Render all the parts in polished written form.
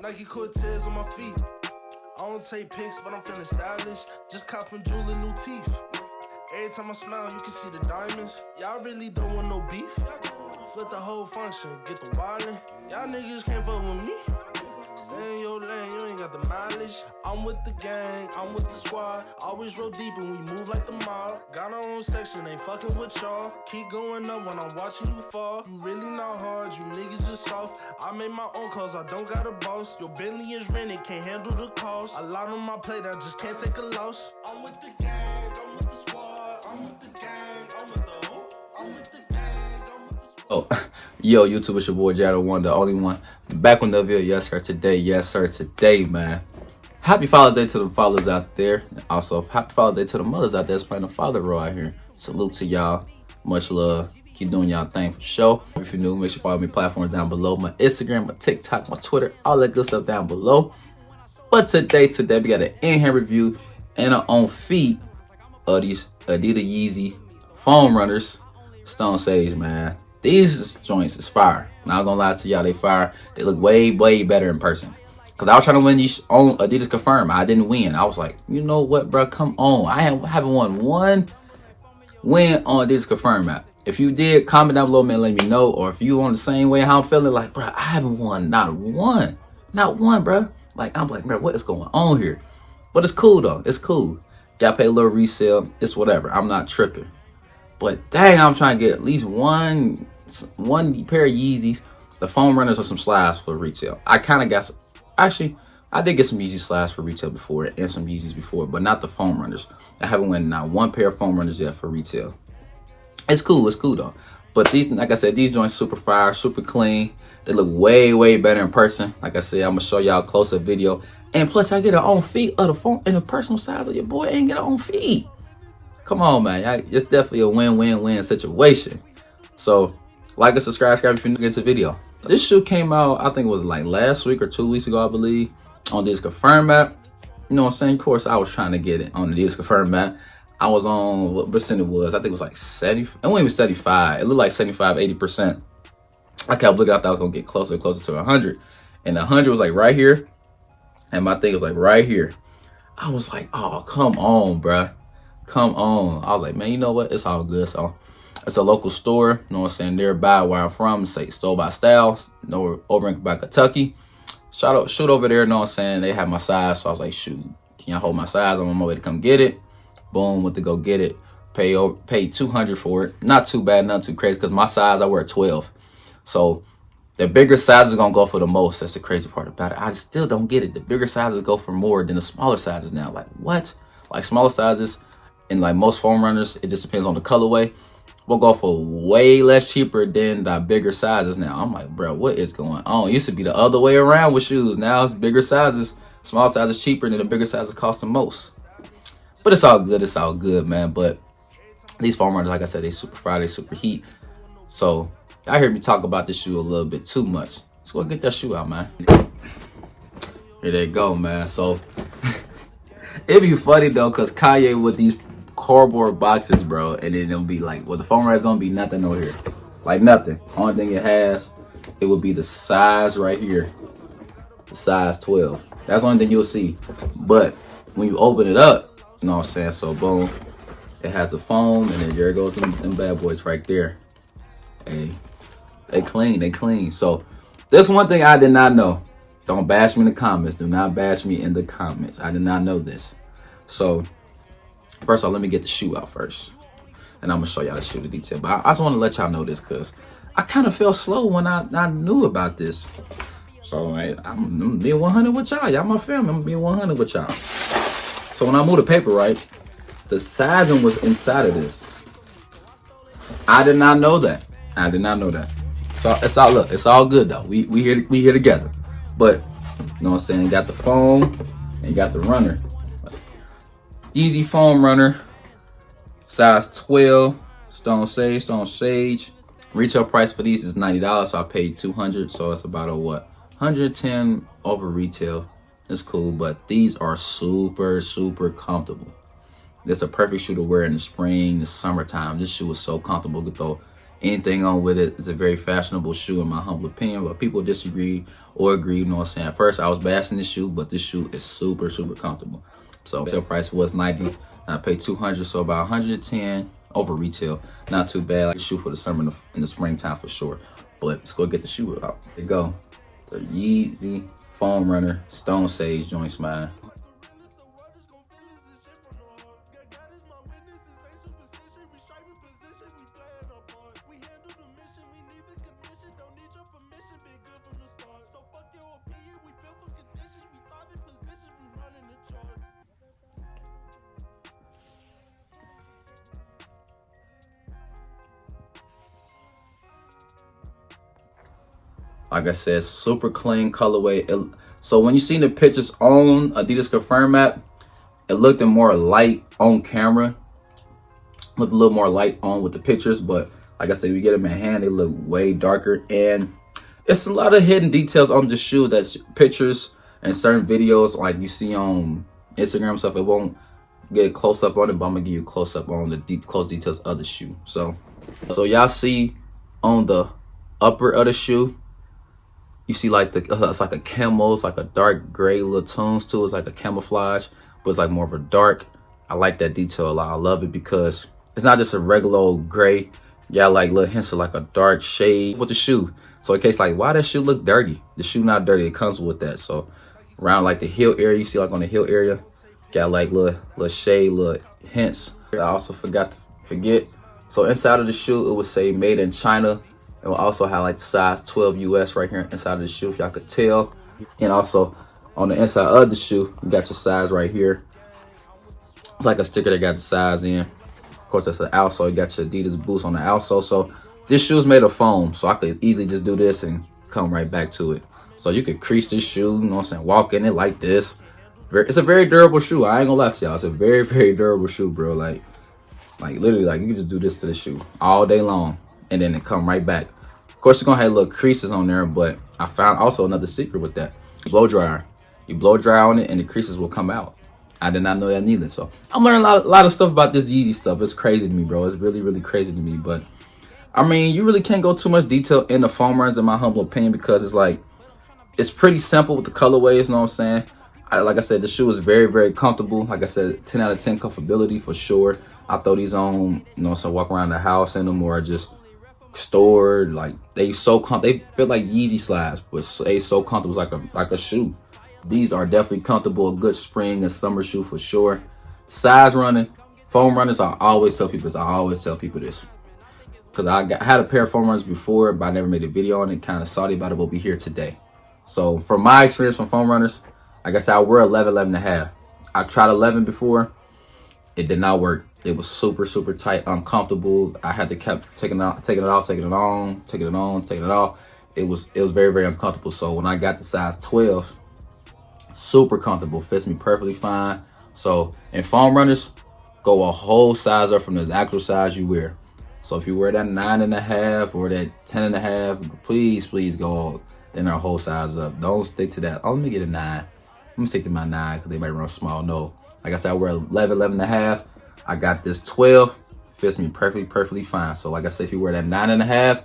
Nike Cortez on my feet. I don't take pics, but I'm feeling stylish. Just cop from Jewel new teeth. Every time I smile, you can see the diamonds. Y'all really don't want no beef. Flip the whole function, get the wildin'. Y'all niggas can't fuck with me. Stay in your lane, you ain't got the mileage. I'm with the gang, I'm with the squad. Always roll deep and we move like the mob. Got our own section, ain't fucking with y'all. Keep going up when I'm watching you fall. You really not hard, you niggas just soft. I made my own calls, I don't got a boss. Your Bentley is rented, can't handle the cost. A lot on my plate, I just can't take a loss. I'm with the gang, I'm with the squad. I'm with the gang, I'm with the hoe. I'm with the gang, I'm with the squad. Oh, yo, YouTube, it's your boy Jado One, the only one. Back with another video, yes sir, today, man. Happy Father's Day to the fathers out there. Also, happy Father's Day to the mothers out there that's playing the father role out here. Salute to y'all. Much love. Keep doing y'all thing for sure. If you're new, make sure you follow me platforms down below. My Instagram, my TikTok, my Twitter, all that good stuff down below. But today, we got an in-hand review and our own feet of these Adidas Yeezy foam runners, Stone Sage, man. These joints is fire. Not gonna lie to y'all, they fire. They look way better in person. Cause I was trying to win these on Adidas Confirm. I didn't win. I was like, you know what, bro? Come on. I haven't won one win on Adidas Confirm app. If you did, comment down below, man. Let me know. Or if you on the same way how I'm feeling, like, bro, I haven't won not one, bro. Like, I'm like, bro, what is going on here? But it's cool though. It's cool. Gotta pay a little resale. It's whatever. I'm not tripping. But dang, I'm trying to get at least one pair of Yeezys, the foam runners, or some slides for retail. I kind of got some, actually, I did get some Yeezy slides for retail before and some Yeezys before, but not the foam runners. I haven't won not one pair of foam runners yet for retail. It's cool though. But these, like I said, these joints super fire, super clean. They look way better in person. Like I said, I'm gonna show y'all a closer video. And plus, I get our own feet of the foam and the personal size of your boy ain't get our own feet. Come on, man. It's definitely a win-win-win situation. So, like and subscribe if you're new to the video. This shoe came out, I think it was like last week or 2 weeks ago, I believe, on this Confirm app. You know what I'm saying? Of course, I was trying to get it on this Confirm app. I was on, what percent it was? I think it was like 70. It wasn't even 75. It looked like 75, 80%. I kept looking, I thought I was going to get closer to 100. And 100 was like right here. And my thing was like right here. I was like, oh, come on, bruh. Come on. I was like, man, you know what? It's all good. So it's a local store, you know what I'm saying, nearby where I'm from. Say Stole by Styles, over by Kentucky. Shoot over there, you know what I'm saying? They have my size. So I was like, shoot, can y'all hold my size? I'm on my way to come get it. Boom, went to go get it. Paid $200 for it. Not too bad, not too crazy, because my size, I wear 12. So the bigger sizes are gonna go for the most. That's the crazy part about it. I still don't get it. The bigger sizes go for more than the smaller sizes now. Like, what? Like, smaller sizes, and like most foam runners, it just depends on the colorway, we'll go for way less cheaper than the bigger sizes now. I'm like, bro, what is going on? It used to be the other way around with shoes. Now it's bigger sizes, small sizes cheaper, than the bigger sizes cost the most. But it's all good, man. But these foam runners, like I said, they super fire, they super heat. So I heard me talk about this shoe a little bit too much. Let's go get that shoe out, man. Here they go, man. So it'd be funny though, cause Kanye with these cardboard boxes, bro, and then it'll be like, well, the foam runners don't be nothing over here, like nothing. Only thing it has, it would be the size right here, the size 12. That's the only thing you'll see. But when you open it up, you know what I'm saying? So boom, it has the foam, and then there goes them bad boys right there. Hey, they clean. So this one thing I did not know. Don't bash me in the comments. Do not bash me in the comments. I did not know this. So first of all, let me get the shoe out first, and I'm gonna show y'all the shoe in detail. But I just want to let y'all know this, because I kind of felt slow when I knew about this. So I'm being 100 with y'all. Y'all my family. I'm being 100 with y'all. So when I moved the paper, right, the sizing was inside of this. I did not know that. So it's all, look, it's all good though. We here together. But you know what I'm saying? Got the foam and got the runner. Yeezy foam runner, size 12, Stone Sage. Retail price for these is $90, so I paid $200, so it's about a what? 110 over retail. It's cool, but these are super comfortable. It's a perfect shoe to wear in the spring, the summertime. This shoe is so comfortable. You can throw anything on with it. It's a very fashionable shoe in my humble opinion, but people disagree or agree. You know what I'm saying? At first, I was bashing this shoe, but this shoe is super, super comfortable. So sale price was 90. And I paid 200, so about 110 over retail. Not too bad. Like a shoe for the summer in the springtime for sure. But let's go get the shoe out. There you go. The Yeezy Foam Runner Stone Sage joints, man. Like I said, super clean colorway. So when you seen the pictures on Adidas Confirm app, it looked more light on camera. Looked a little more light on with the pictures, but like I said, we get them in hand, they look way darker. And it's a lot of hidden details on the shoe that's pictures and certain videos like you see on Instagram stuff. It won't get close up on it, but I'm gonna give you a close up on the close details of the shoe. So y'all see on the upper of the shoe, you see like it's like a camo, it's like a dark gray little tones to it. It's like a camouflage, but it's like more of a dark. I like that detail a lot. I love it because it's not just a regular old gray. Yeah, like little hints of like a dark shade with the shoe. So in case like, why that shoe look dirty? The shoe not dirty, it comes with that. So around like the heel area, you see like on the heel area, got like little shade, little hints. I also forgot to forget. So inside of the shoe, it would say made in China. It will also have like the size 12 US right here inside of the shoe, if y'all could tell. And also on the inside of the shoe, you got your size right here. It's like a sticker that got the size in. Of course, that's an outsole. You got your Adidas Boost on the outsole. So this shoe is made of foam, so I could easily just do this and come right back to it. So you could crease this shoe, you know what I'm saying, walk in it like this. It's a very durable shoe. I ain't gonna lie to y'all. It's a very, very durable shoe, bro. Like literally, like you can just do this to the shoe all day long and then it come right back. Of course, it's gonna have little creases on there, but I found also another secret with that. Blow dryer. You blow dry on it and the creases will come out. I did not know that neither. So I'm learning a lot of stuff about this Yeezy stuff. It's crazy to me, bro. It's really, really crazy to me. But I mean, you really can't go too much detail in the foam runs, in my humble opinion, because it's like, it's pretty simple with the colorways, you know what I'm saying? Like I said, the shoe is very, very comfortable. Like I said, 10 out of 10 comfortability for sure. I throw these on, you know, so walk around the house in them or just stored. Like they feel like Yeezy slides, but they so comfortable. It's like a shoe. These are definitely comfortable, a good spring and summer shoe for sure. Size running, foam runners, I always tell people this. Because I had a pair of foam runners before, but I never made a video on it. Kind of salty about it, but we'll be here today. So from my experience from foam runners, like I said, I wear 11 and a half. I tried 11 before. It did not work. It was super, super tight, uncomfortable. I had to keep taking it off, taking it on, taking it on, taking it off. It was very, very uncomfortable. So when I got the size 12, super comfortable, fits me perfectly fine. So in foam runners, go a whole size up from the actual size you wear. So if you wear that 9 and a half or that 10 and a half, please go then a whole size up. Don't stick to that. Oh, let me get a 9. I'm gonna stick to my 9 because they might run small. No, like I said, I wear 11 and a half. I got this 12, fits me perfectly fine. So like I said, if you wear that 9 and a half,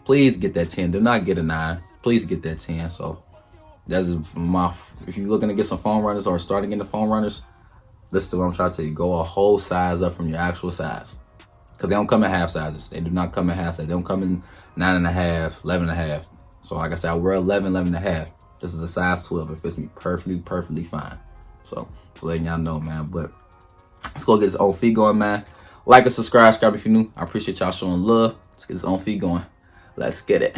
please get that 10. Do not get a 9. Please get that 10. So that's if you're looking to get some foam runners or starting in the foam runners, listen to what I'm trying to tell you. Go a whole size up from your actual size. Because they don't come in half sizes. They do not come in half sizes. They don't come in 9 and a half, 11 and a half. So like I said, I wear 11 and a half. This is a size 12. It fits me perfectly fine. So just letting y'all know, man. But let's go get this on feet going, man. Like and subscribe if you're new. I appreciate y'all showing love. Let's get this on feet going. Let's get it.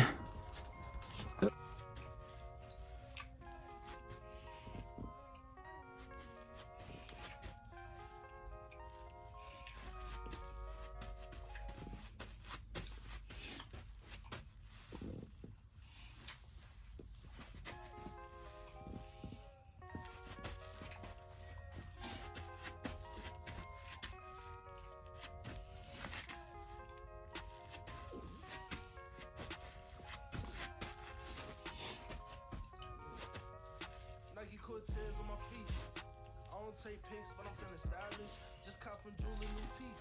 Cortez on my feet. I don't take pics, but I'm feeling stylish. Just cop from Julie new teeth.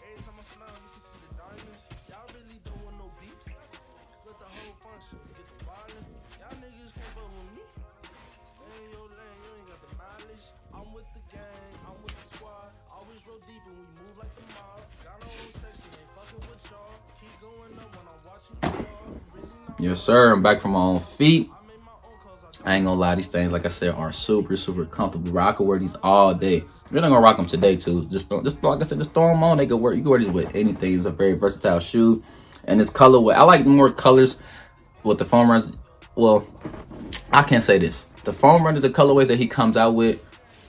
Every time I smile, you can see the diamonds. Y'all really don't want no beef. Flip the whole function, get the violence. Y'all niggas can't fuck with me. Stay in your lane, you ain't got the mileage. I'm with the gang, I'm with the squad. Always roll deep and we move like the mob. Got our own section, ain't fucking with y'all. Keep going up when I'm watching you fall. Really not. Yes, sir. I'm back from my own feet. I ain't gonna lie, these things, like I said, are super, super comfortable. Bro, I could wear these all day. You're not gonna rock them today too. Just like I said, just throw them on. They could work. You can wear these with anything. It's a very versatile shoe, and this colorway. I like more colors with the foam runners. Well, I can't say this. The foam runners, the colorways that he comes out with,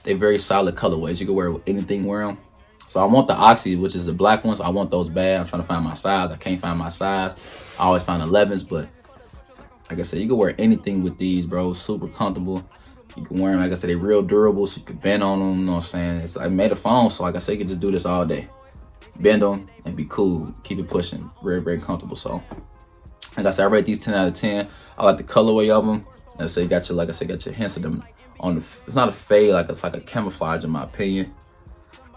they're very solid colorways. You can wear with anything. Wear them. So I want the Oxy, which is the black ones. I want those bad. I'm trying to find my size. I can't find my size. I always find 11s, but like I said, you can wear anything with these, bro. Super comfortable. You can wear them, like I said, they're real durable, so you can bend on them, you know what I'm saying? It's I made a foam, so like I said, you can just do this all day. Bend them and be cool. Keep it pushing. Very, very comfortable. So, like I said, I rate these 10 out of 10. I like the colorway of them. And so you got your, like I said, got your hints of them on the, it's not a fade, like it's like a camouflage in my opinion.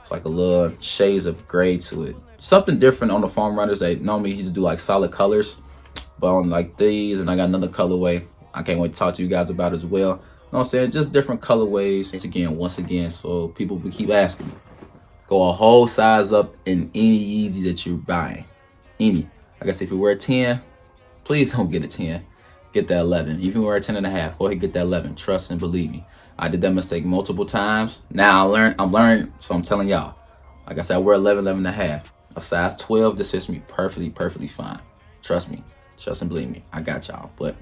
It's like a little shades of gray to it. Something different on the foam runners. They normally just do like solid colors. But on like these, and I got another colorway I can't wait to talk to you guys about as well. You know what I'm saying? Just different colorways. Once again, so people will keep asking me. Go a whole size up in any Yeezy that you're buying. Any. Like I said, if you wear a 10, please don't get a 10. Get that 11. If you wear a 10 and a half, go ahead and get that 11. Trust and believe me. I did that mistake multiple times. Now I'm learning, so I'm telling y'all. Like I said, I wear 11, 11 and a half. A size 12, this fits me perfectly fine. Trust me. Trust and believe me. I got y'all. But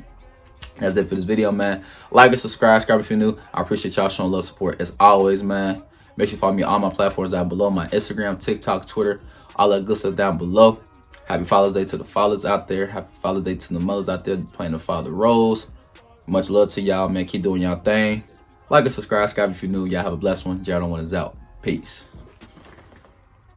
that's it for this video, man. Like and subscribe if you're new. I appreciate y'all showing love, support as always, man. Make sure you follow me on all my platforms down below. My Instagram, TikTok, Twitter, all that good stuff down below. Happy Father's Day to the fathers out there. Happy Father's Day to the mothers out there playing the father roles. Much love to y'all, man. Keep doing y'all thing. Like and subscribe if you're new. Y'all have a blessed one. Jared on one is out. Peace.